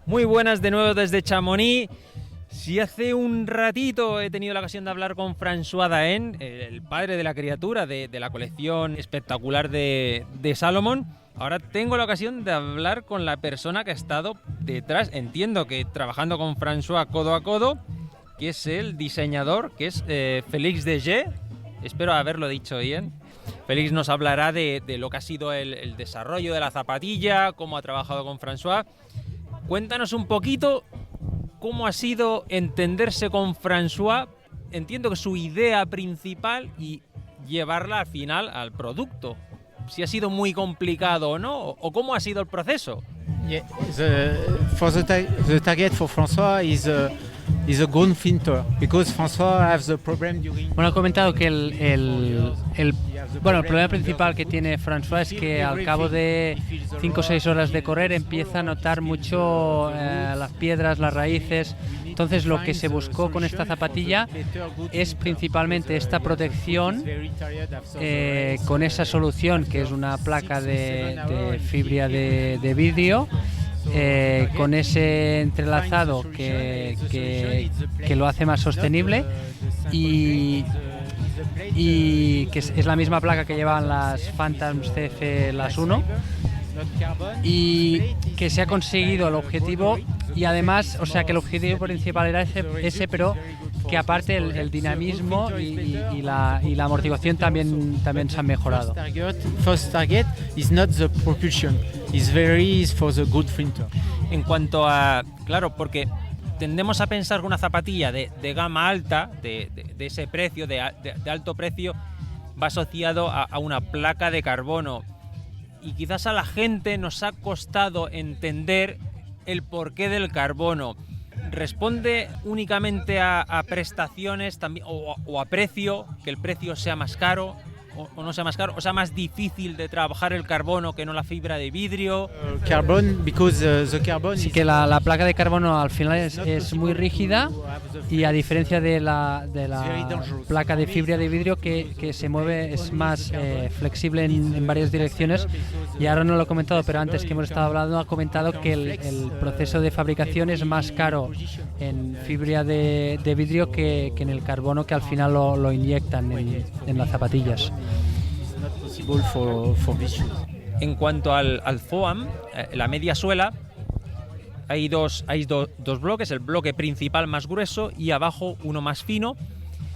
Muy buenas de nuevo desde Chamonix. Si hace un ratito he tenido la ocasión de hablar con François Daen, el padre de la criatura de la colección espectacular de Salomon, ahora tengo la ocasión de hablar con la persona que ha estado detrás, entiendo que trabajando con François codo a codo, que es el diseñador, que es Félix Deger, espero haberlo dicho bien. Félix nos hablará de lo que ha sido el desarrollo de la zapatilla, cómo ha trabajado con François. Cuéntanos un poquito cómo ha sido entenderse con François. Entiendo que su idea principal y llevarla al final al producto. Si ha sido muy complicado o no, o cómo ha sido el proceso. Yeah, the target for François is a gun filter because François has the problem during. Bueno, ha comentado que el problema principal que tiene François es que al cabo de 5 o 6 horas de correr empieza a notar mucho las piedras, las raíces. Entonces lo que se buscó con esta zapatilla es principalmente esta protección con esa solución que es una placa de fibra de vidrio. Con ese entrelazado que lo hace más sostenible y que es la misma placa que llevaban las Phantom CF las 1 y que se ha conseguido el objetivo y además, o sea que el objetivo principal era ese pero que aparte el dinamismo y la amortiguación también se han mejorado. First target is not the propulsion, is for the good filter. En cuanto a, claro, porque tendemos a pensar que una zapatilla de gama alta, de ese precio, de alto precio, va asociado a una placa de carbono. Y quizás a la gente nos ha costado entender el porqué del carbono. ¿Responde únicamente a prestaciones también, o a precio, que el precio sea más caro o no sea más caro, o sea más difícil de trabajar el carbono que no la fibra de vidrio? Sí, que la placa de carbono al final es muy rígida y a diferencia de la placa de fibra de vidrio que se mueve, es más flexible en varias direcciones. Y ahora no lo he comentado, pero antes que hemos estado hablando ha comentado que el proceso de fabricación es más caro en fibra de vidrio que en el carbono, que al final lo inyectan en las zapatillas. En cuanto al foam, la media suela, hay dos bloques, el bloque principal más grueso y abajo uno más fino,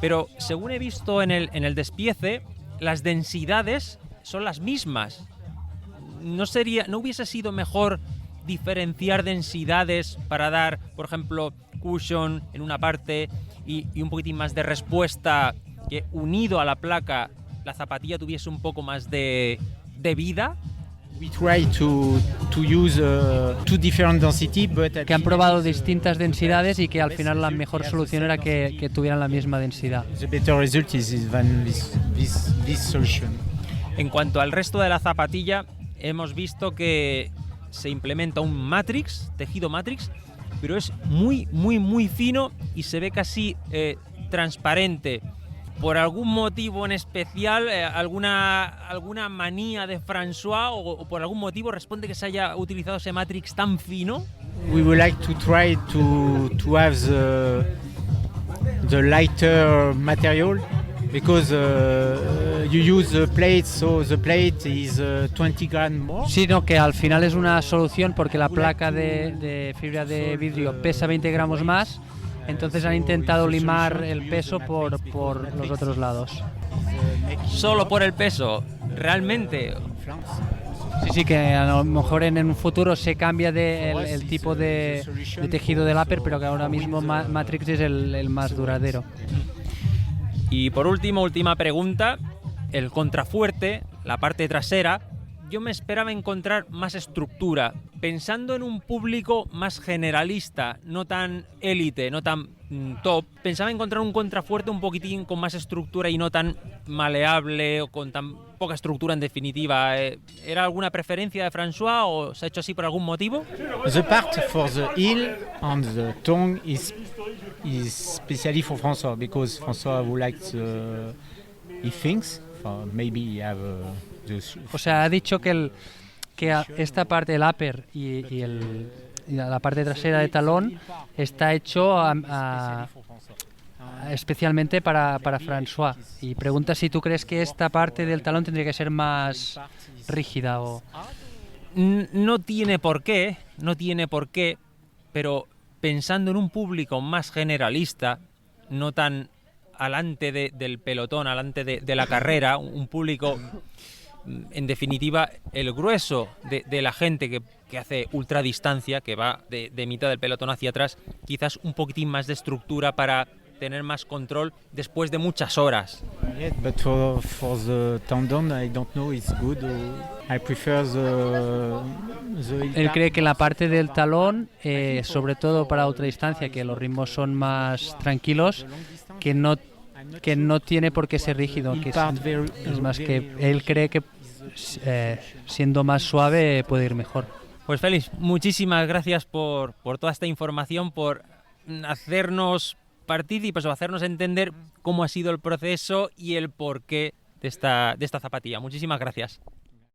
pero según he visto en el despiece, las densidades son las mismas. ¿No hubiese sido mejor diferenciar densidades para dar, por ejemplo, cushion en una parte y un poquitín más de respuesta, que unido a la placa la zapatilla tuviese un poco más de vida? We try to use two different density, but que han probado distintas densidades y que al final la mejor solución era que tuvieran la misma densidad. The better result is than this solution. En cuanto al resto de la zapatilla, hemos visto que se implementa un matrix, tejido matrix, pero es muy, muy, muy fino y se ve casi transparente. ¿Por algún motivo en especial, alguna manía de François o por algún motivo responde que se haya utilizado ese matrix tan fino? We would like to try to have the lighter material because you use the plate, so the plate is 20 grams more. Sí, no, que al final es una solución porque la placa de fibra de vidrio pesa 20 gramos más. Entonces han intentado limar el peso por los otros lados. ¿Solo por el peso? ¿Realmente? Sí, que a lo mejor en un futuro se cambia el tipo de tejido del upper, pero que ahora mismo Matrix es el más duradero. Y por última pregunta, el contrafuerte, la parte trasera, yo me esperaba encontrar más estructura, pensando en un público más generalista, no tan élite, no tan top. Pensaba encontrar un contrafuerte un poquitín con más estructura y no tan maleable o con tan poca estructura en definitiva. ¿Era alguna preferencia de François o se ha hecho así por algún motivo? The part for the heel and the tongue is specially for François because François would like he thinks maybe have O sea, ha dicho que esta parte, el upper y la parte trasera del talón está hecho especialmente para François. Y pregunta si tú crees que esta parte del talón tendría que ser más rígida o... No tiene por qué, pero pensando en un público más generalista, no tan alante del pelotón, alante de la carrera, un público, en definitiva, el grueso de la gente que hace ultradistancia, que va de mitad del pelotón hacia atrás, quizás un poquitín más de estructura para tener más control después de muchas horas. Yeah, but for the tendon, I don't know, it's good. I prefer Él cree que la parte del talón, sobre todo para ultradistancia, que los ritmos son más tranquilos, que no tiene por qué ser rígido, que es más que él cree que siendo más suave puede ir mejor. Pues Félix, muchísimas gracias por toda esta información, por hacernos partícipes o hacernos entender cómo ha sido el proceso y el porqué de esta zapatilla. Muchísimas gracias.